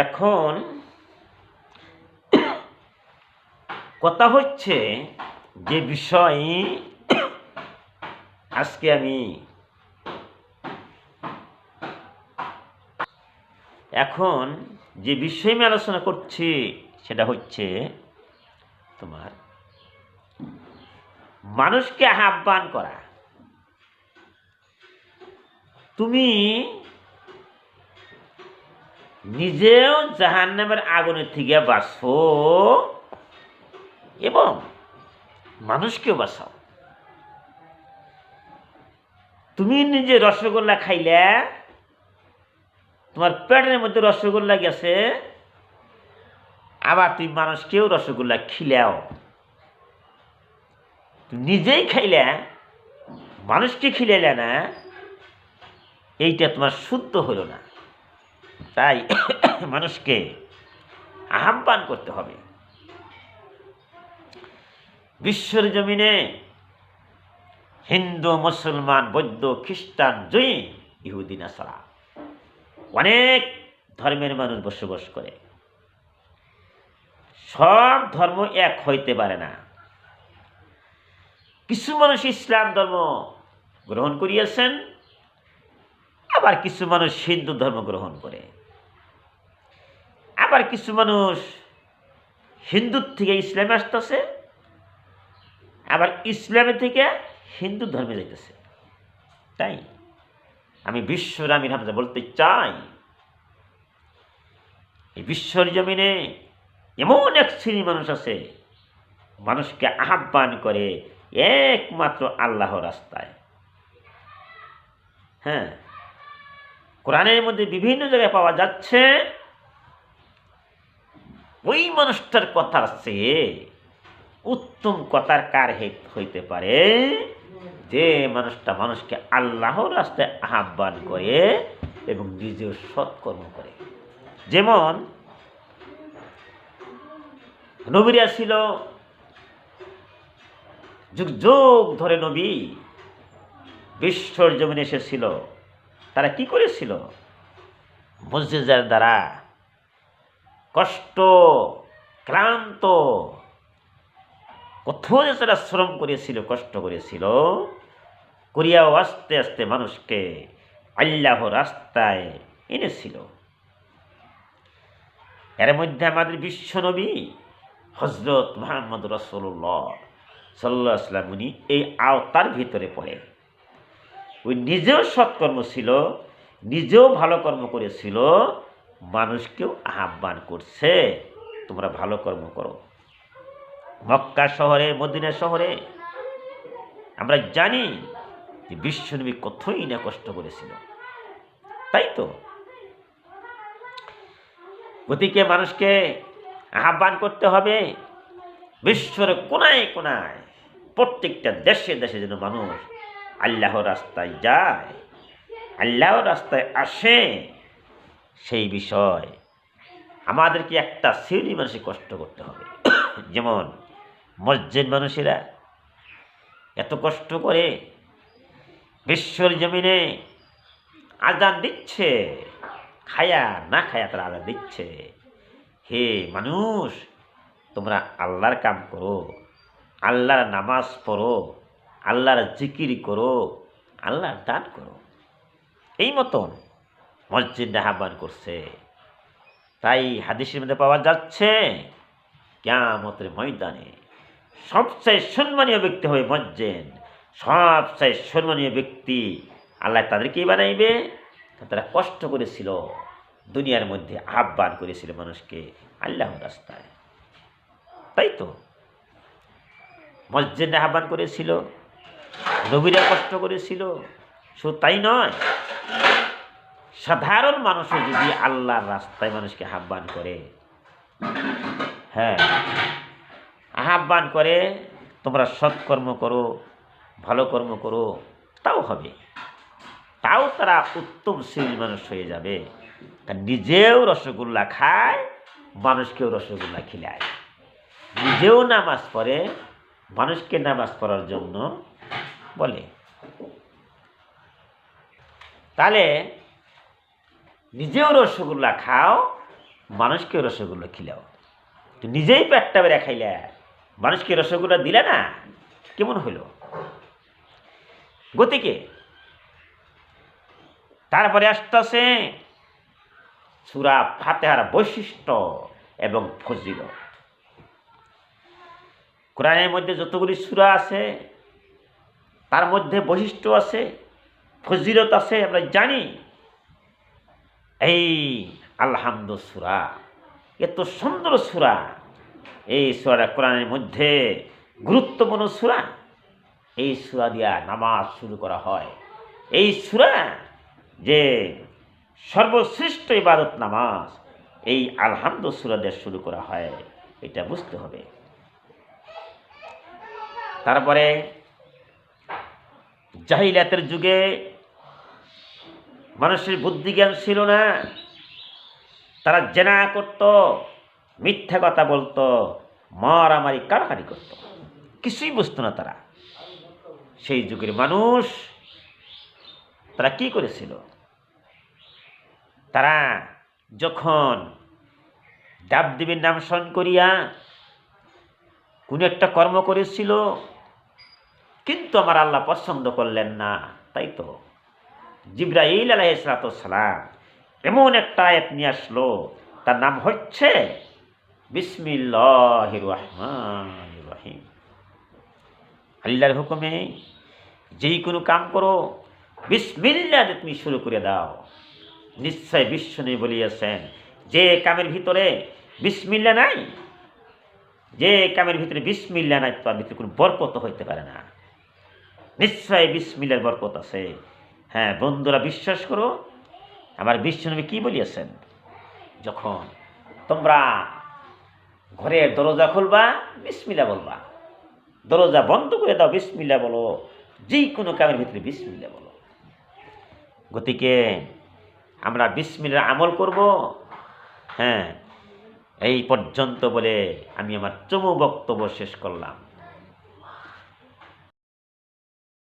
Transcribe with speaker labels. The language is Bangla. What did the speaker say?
Speaker 1: এখন কথা হচ্ছে যে বিষয় আজকে আমি যে বিষয় আমি আলোচনা করছি সেটা হচ্ছে তোমার মানুষকে আহ্বান করা। তুমি নিজেও জাহান্নামের আগুনের থেকে বাঁচো এবং মানুষকেও বাঁচাও। তুমি নিজে রসগোল্লা খাইলে, তোমার পেটের মধ্যে রসগোল্লা গেছে, আবার তুমি মানুষকেও রসগোল্লা খিলাও। তুমি নিজেই খাইলে, মানুষকে খিলাইলে না, এইটা তোমার শুদ্ধ হলো না। তাই মানুষকে আহ্বান করতে হবে। বিশ্বের জমিনে হিন্দু, মুসলমান, বৌদ্ধ, খ্রিস্টান, জৈন, ইহুদি, নাসারা অনেক ধর্মের মানুষ বসবাস করে। সব ধর্ম এক হইতে পারে না। কিছু মানুষ ইসলাম ধর্ম গ্রহণ করিয়াছেন, আবার কিছু মানুষ হিন্দু ধর্ম গ্রহণ করে, আবার কিছু মানুষ হিন্দুর থেকে ইসলামে আসতেছে, আবার ইসলামের থেকে হিন্দু ধর্মে যাইতেছে। তাই আমি বিশ্বর আমির হামজা বলতে চাই, এই বিশ্বর জমিনে এমন এক শ্রেণীর মানুষ আছে, মানুষকে আহ্বান করে একমাত্র আল্লাহর রাস্তায়। হ্যাঁ, কোরআনের মধ্যে বিভিন্ন জায়গায় পাওয়া যাচ্ছে, ওই মানুষটার কথার চেয়ে উত্তম কথার কার হইতে পারে যে মানুষটা মানুষকে আল্লাহর রাস্তায় আহ্বান করে এবং নিজেও সৎকর্ম করে। যেমন নবীরা ছিল, যুগ যুগ ধরে নবী বিশ্বর জমিনে এসেছিল। তারা কি করেছিল? মুজিজার দ্বারা কষ্ট, ক্লান্ত, কোথাও যে তারা শ্রম করেছিল, কষ্ট করেছিল, করিয়াও আস্তে আস্তে মানুষকে আল্লাহ রাস্তায় এনেছিল। এর মধ্যে আমাদের বিশ্বনবী হযরত মুহাম্মদ রাসূলুল্লাহ সাল্লাল্লাহু আলাইহি ওয়াসাল্লাম উনি এই আওতার ভিতরে পড়ে। ওই নিজেও সৎকর্ম ছিল, নিজেও ভালো কর্ম করেছিল, মানুষকেও আহ্বান করছে তোমরা ভালো কর্ম করো। মক্কা শহরে, মদিনা শহরে আমরা জানি যে বিশ্বনবী কতই না কষ্ট করেছিল, তাই তো। গতিকে মানুষকে আহ্বান করতে হবে বিশ্বর কোনায় কোনায়, প্রত্যেকটা দেশে দেশে যেন মানুষ আল্লাহর রাস্তায় যায়, আল্লাহর রাস্তায় আসে। সেই বিষয় আমাদেরকে একটা শ্রেণী মানুষের কষ্ট করতে হবে। যেমন মসজিদ মানুষেরা এত কষ্ট করে বিশ্বর জমিনে আজান দিচ্ছে, খায়া না খায়া তারা আজান দিচ্ছে, হে মানুষ তোমরা আল্লাহর কাম করো, আল্লাহর নামাজ পড়ো, আল্লাহর জিকির করো, আল্লাহর দান করো। এই মতন মসজিদে আহ্বান করছে। তাই হাদিসের মধ্যে পাওয়া যাচ্ছে কিয়ামতের ময়দানে সবচেয়ে সম্মানীয় ব্যক্তি হবে মসজিদ। সবচেয়ে সম্মানীয় ব্যক্তি আল্লাহ তাদেরকেই বানাইবে, তারা কষ্ট করেছিল, দুনিয়ার মধ্যে আহ্বান করেছিল মানুষকে আল্লাহর রাস্তায়। তাই তো মসজিদে আহ্বান করেছিল, নবীরা কষ্ট করেছিল। শুধু তাই নয়, সাধারণ মানুষও যদি আল্লাহর রাস্তায় মানুষকে আহ্বান করে, হ্যাঁ আহ্বান করে তোমরা সৎকর্ম করো, ভালো কর্ম করো, তাও হবে, তাও তারা উত্তম শ্রেণীর মানুষ হয়ে যাবে। নিজেও রসগোল্লা খায়, মানুষকেও রসগোল্লা খিলায়, নিজেও নামাজ পড়ে, মানুষকে নামাজ পড়ার জন্য বলে। তাহলে নিজেও রসগোল্লা খাও, মানুষকে রসগোল্লা খিলাও, তো নিজেই পেটটা বেড়ে খাইলে মানুষকে রসগোল্লা দিলে না, কেমন হইল? গতিকে তারপরে আসতেছে সূরা ফাতিহার বৈশিষ্ট্য এবং ফজিলত। কোরআনের মধ্যে যতগুলি সূরা আছে তার মধ্যে বৈশিষ্ট্য আছে, ফজিলত আছে, আমরা জানি। এই আলহামদু সূরা এত সুন্দর সূরা, এই সূরাটা কোরআনের মধ্যে গুরুত্বপূর্ণ সূরা। এই সূরা দিয়া নামাজ শুরু করা হয়। এই সূরা যে সর্বশ্রেষ্ঠ ইবাদত নামাজ, এই আলহামদু সূরা দিয়ে শুরু করা হয়, এটা বুঝতে হবে। তারপরে জাহিলিয়াতের যুগে মানুষের বুদ্ধি জ্ঞান ছিল না, তারা জেনা করত, মিথ্যা কথা বলতো, মারামারি কাড়াকাড়ি করত, কিছুই বুঝতো না তারা। সেই যুগের মানুষ তারা কি করেছিল? তারা যখন দেবদেবীর নাম স্মরণ করিয়া কোনো একটা কর্ম করেছিল, কিন্তু আমার আল্লাহ পছন্দ করলেন না, তাই তো জিবরাইল আলাইহিস সালাম এমন একটা আয়াত নিয়ে আসলো, তার নাম হচ্ছে বিসমিল্লাহির রহমানির রহিম। আল্লাহর হুকুমে যেই কোনো কাম করো বিসমিল্লাহ দিয়ে তুমি শুরু করে দাও। নিশ্চয় বিশ্বনবী বলিয়াছেন, যে কামের ভিতরে বিসমিল্লাহ নাই, যে কামের ভিতরে বিসমিল্লাহ নাই, তার ভিতরে কোনো বরকত হইতে পারে না। নিশ্চয় বিসমিল্লাহর বরকত আছে। হ্যাঁ বন্ধুরা, বিশ্বাস করো, আমার বিশ্বনবী কি বলিয়াছেন, যখন তোমরা ঘরের দরজা খুলবা বিসমিল্লাহ বলবা, দরজা বন্ধ করে দাও বিসমিল্লাহ বলো, যে কোনো কামের ভিতরে বিসমিল্লাহ বলো। গতিকে আমরা বিসমিল্লাহ আমল করব। হ্যাঁ, এই পর্যন্ত বলে আমি আমার চমু বক্তব্য শেষ করলাম।